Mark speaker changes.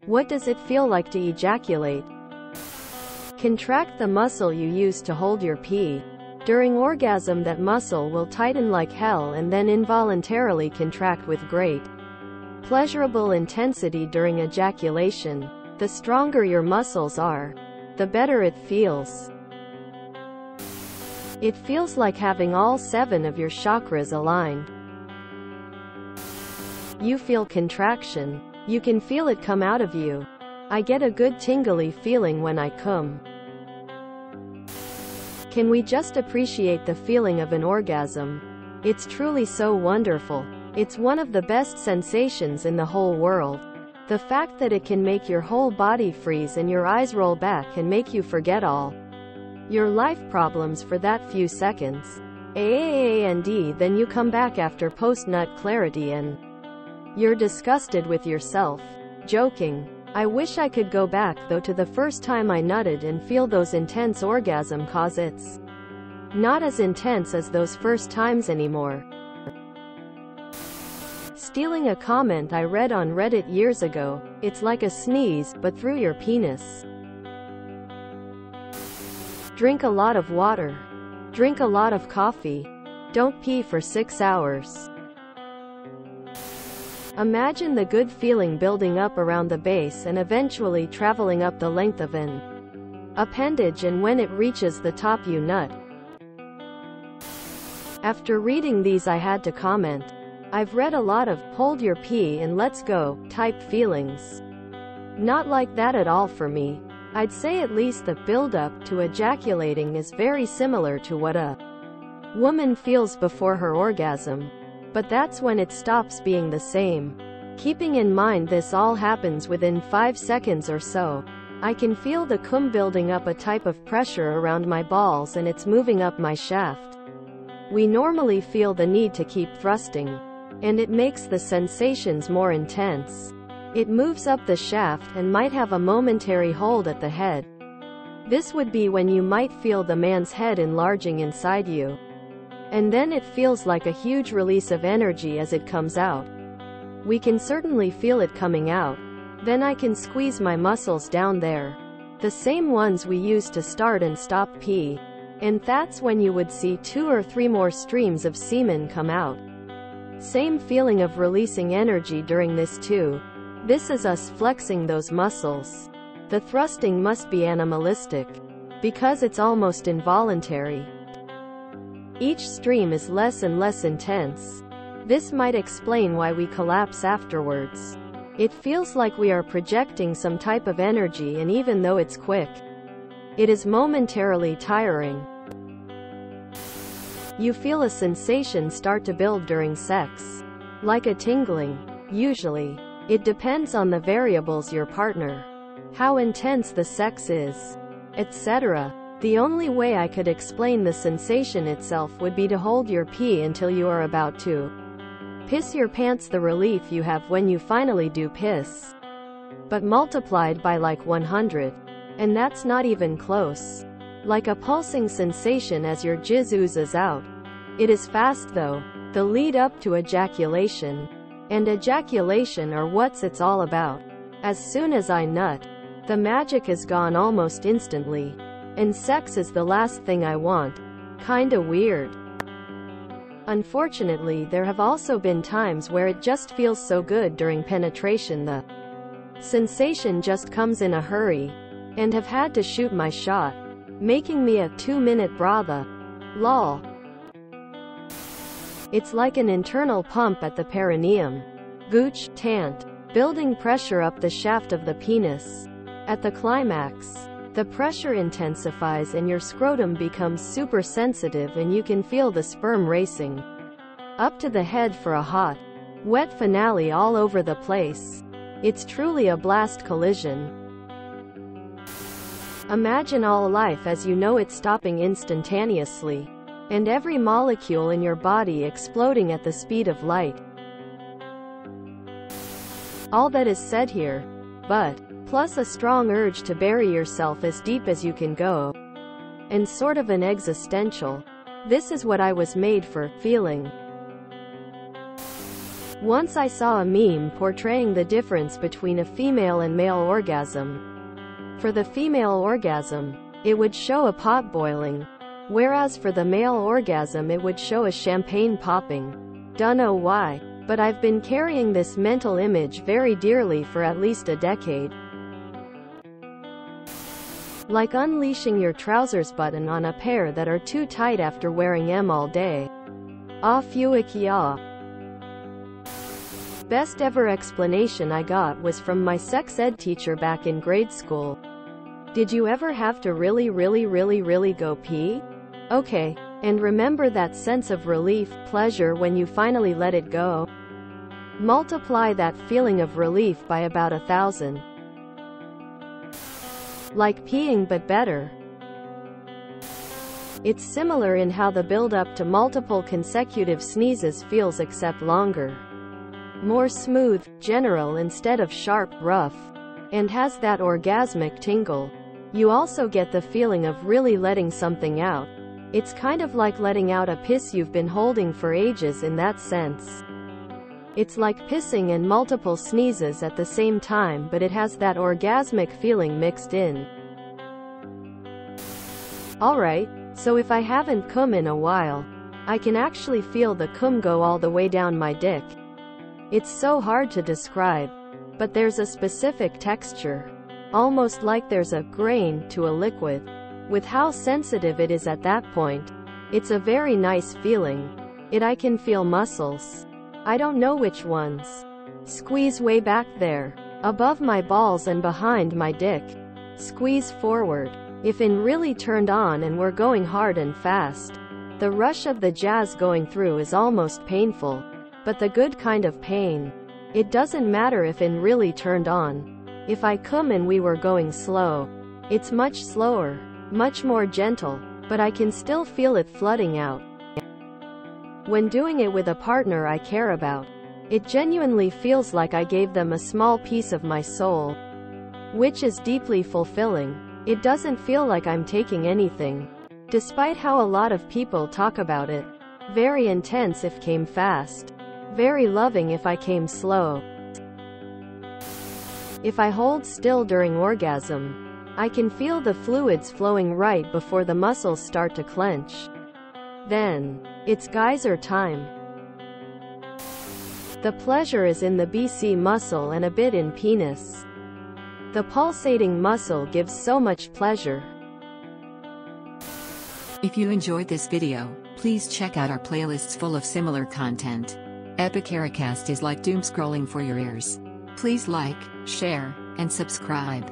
Speaker 1: What does it feel like to ejaculate? Contract the muscle you use to hold your pee. During orgasm, that muscle will tighten like hell and then involuntarily contract with great pleasurable intensity during ejaculation. The stronger your muscles are, the better it feels. It feels like having all 7 of your chakras aligned. You feel contraction. You can feel it come out of you. I get a good tingly feeling when I come. Can we just appreciate the feeling of an orgasm? It's truly so wonderful. It's one of the best sensations in the whole world. The fact that it can make your whole body freeze and your eyes roll back and make you forget all your life problems for that few seconds. And then you come back after post-nut clarity and you're disgusted with yourself. Joking. I wish I could go back though to the first time I nutted and feel those intense orgasm, cause it's not as intense as those first times anymore. Stealing a comment I read on Reddit years ago, it's like a sneeze, but through your penis. Drink a lot of water. Drink a lot of coffee. Don't pee for 6 hours. Imagine the good feeling building up around the base and eventually traveling up the length of an appendage, and when it reaches the top you nut. After reading these, I had to comment. I've read a lot of hold your pee and let's go type feelings. Not like that at all for me. I'd say at least the build-up to ejaculating is very similar to what a woman feels before her orgasm. But that's when it stops being the same. Keeping in mind this all happens within 5 seconds or so. I can feel the cum building up a type of pressure around my balls and it's moving up my shaft. We normally feel the need to keep thrusting, and it makes the sensations more intense. It moves up the shaft and might have a momentary hold at the head. This would be when you might feel the man's head enlarging inside you. And then it feels like a huge release of energy as it comes out. We can certainly feel it coming out. Then I can squeeze my muscles down there. The same ones we use to start and stop pee. And that's when you would see 2 or 3 more streams of semen come out. Same feeling of releasing energy during this too. This is us flexing those muscles. The thrusting must be animalistic, because it's almost involuntary. Each stream is less and less intense. This might explain why we collapse afterwards. It feels like we are projecting some type of energy, and even though it's quick, it is momentarily tiring. You feel a sensation start to build during sex. Like a tingling. Usually, it depends on the variables, your partner, how intense the sex is, etc. The only way I could explain the sensation itself would be to hold your pee until you are about to piss your pants, the relief you have when you finally do piss. But multiplied by like 100. And that's not even close. Like a pulsing sensation as your jizz oozes out. It is fast though. The lead up to ejaculation and ejaculation are what's it's all about. As soon as I nut, the magic is gone almost instantly. And sex is the last thing I want. Kinda weird. Unfortunately, there have also been times where it just feels so good during penetration, the sensation just comes in a hurry, and have had to shoot my shot, making me a 2-minute brava. Lol. It's like an internal pump at the perineum. Gooch, tant. Building pressure up the shaft of the penis. At the climax, the pressure intensifies and your scrotum becomes super sensitive and you can feel the sperm racing up to the head for a hot, wet finale all over the place. It's truly a blast collision. Imagine all life as you know it stopping instantaneously, and every molecule in your body exploding at the speed of light. All that is said here, but plus a strong urge to bury yourself as deep as you can go, and sort of an existential, this is what I was made for, feeling. Once I saw a meme portraying the difference between a female and male orgasm. For the female orgasm, it would show a pot boiling, whereas for the male orgasm it would show a champagne popping. Dunno why, but I've been carrying this mental image very dearly for at least a decade. Like unleashing your trousers button on a pair that are too tight after wearing them all day. Ah fuick ya. Best ever explanation I got was from my sex ed teacher back in grade school. Did you ever have to really go pee? Okay, and remember that sense of relief, pleasure when you finally let it go? Multiply that feeling of relief by about 1,000. Like peeing but better. It's similar in how the build-up to multiple consecutive sneezes feels, except longer. More smooth, general instead of sharp, rough. And has that orgasmic tingle. You also get the feeling of really letting something out. It's kind of like letting out a piss you've been holding for ages in that sense. It's like pissing and multiple sneezes at the same time, but it has that orgasmic feeling mixed in. Alright, so if I haven't cum in a while, I can actually feel the cum go all the way down my dick. It's so hard to describe, but there's a specific texture. Almost like there's a grain to a liquid. With how sensitive it is at that point, it's a very nice feeling. I can feel muscles. I don't know which ones. Squeeze way back there, above my balls and behind my dick. Squeeze forward. If in really turned on and we're going hard and fast, the rush of the jazz going through is almost painful, but the good kind of pain. It doesn't matter if in really turned on. If I cum and we were going slow, it's much slower, much more gentle, but I can still feel it flooding out. When doing it with a partner I care about, it genuinely feels like I gave them a small piece of my soul, which is deeply fulfilling. It doesn't feel like I'm taking anything, despite how a lot of people talk about it. Very intense if came fast. Very loving if I came slow. If I hold still during orgasm, I can feel the fluids flowing right before the muscles start to clench. Then, it's geyser time. The pleasure is in the BC muscle and a bit in penis. The pulsating muscle gives so much pleasure.
Speaker 2: If you enjoyed this video, please check out our playlists full of similar content. Epicaricast is like doom scrolling for your ears. Please like, share, and subscribe.